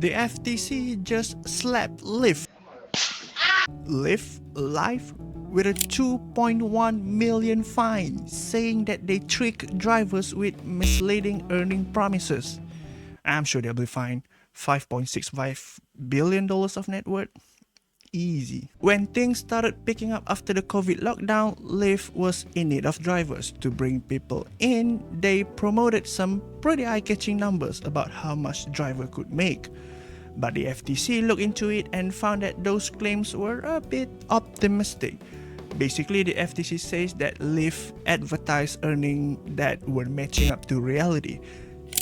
The FTC just slapped Lyft live with a 2.1 million fine, saying that they trick drivers with misleading earning promises. I'm sure they'll be fined $5.65 billion of net worth. Easy. When things started picking up after the COVID lockdown, Lyft was in need of drivers. To bring people in, they promoted some pretty eye-catching numbers about how much driver could make. But the FTC looked into it and found that those claims were a bit optimistic. Basically, the FTC says that Lyft advertised earnings that were matching up to reality,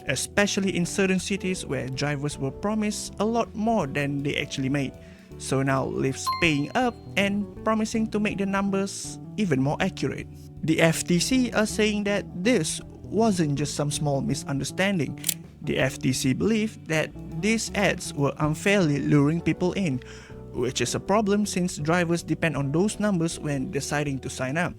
especially in certain cities where drivers were promised a lot more than they actually made. So now Lyft's paying up and promising to make the numbers even more accurate. The FTC are saying that this wasn't just some small misunderstanding. The FTC believed that these ads were unfairly luring people in, which is a problem since drivers depend on those numbers when deciding to sign up.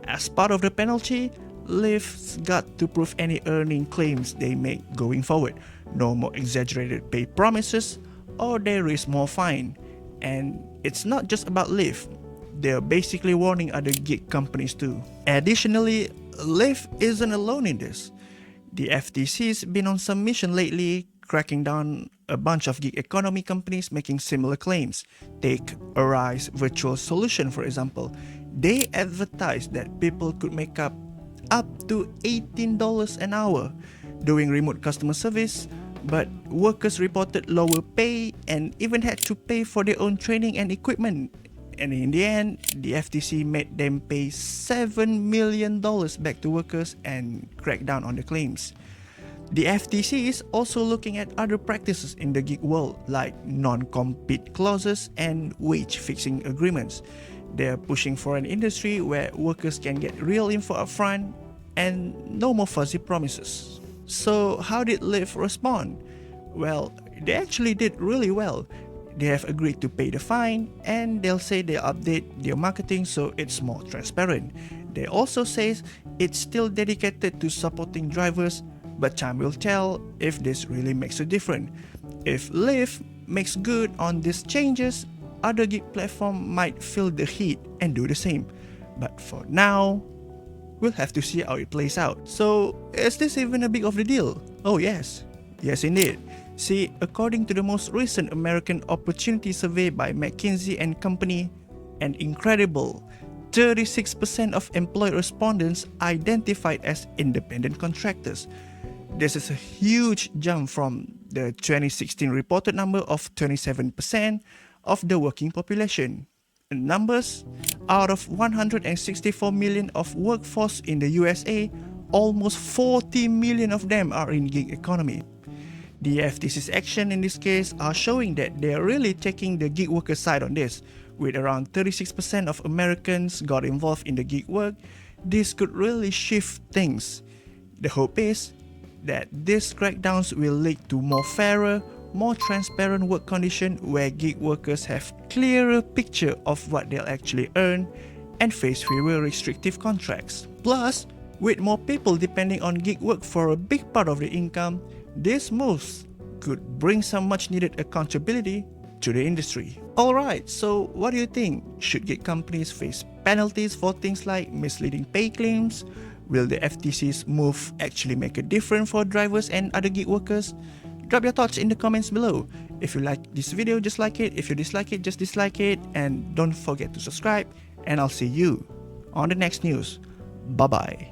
As part of the penalty, Lyft's got to prove any earning claims they make going forward. No more exaggerated pay promises, or there is more fine. And it's not just about Lyft. They're basically warning other gig companies too. Additionally, Lyft isn't alone in this. The FTC's been on some mission lately, cracking down a bunch of gig economy companies making similar claims. Take Arise Virtual Solution for example. They advertised that people could make up to $18 an hour doing remote customer service, but workers reported lower pay and even had to pay for their own training and equipment. And in the end, the FTC made them pay $7 million back to workers and crack down on the claims. The FTC is also looking at other practices in the gig world like non-compete clauses and wage-fixing agreements. They're pushing for an industry where workers can get real info upfront and no more fuzzy promises. So how did Lyft respond? Well, they actually did really well. They have agreed to pay the fine and they'll say they'll update their marketing so it's more transparent. They also say it's still dedicated to supporting drivers, but time will tell if this really makes a difference. If Lyft makes good on these changes, other gig platforms might feel the heat and do the same. But for now, we'll have to see how it plays out. So, is this even a big of a deal? Oh yes. Yes indeed. See, according to the most recent American Opportunity Survey by McKinsey & Company, an incredible 36% of employed respondents identified as independent contractors. This is a huge jump from the 2016 reported number of 27% of the working population. In numbers, out of 164 million of workforce in the USA, almost 40 million of them are in gig economy. The FTC's action in this case are showing that they are really taking the gig worker side on this. With around 36% of Americans got involved in the gig work, this could really shift things. The hope is that these crackdowns will lead to more fairer, more transparent work conditions where gig workers have clearer picture of what they'll actually earn and face fewer restrictive contracts. Plus, with more people depending on gig work for a big part of the income, these moves could bring some much needed accountability to the industry. Alright, so what do you think? Should gig companies face penalties for things like misleading pay claims? Will the FTC's move actually make a difference for drivers and other gig workers? Drop your thoughts in the comments below. If you like this video, just like it. If you dislike it, just dislike it. And don't forget to subscribe. And I'll see you on the next news. Bye bye.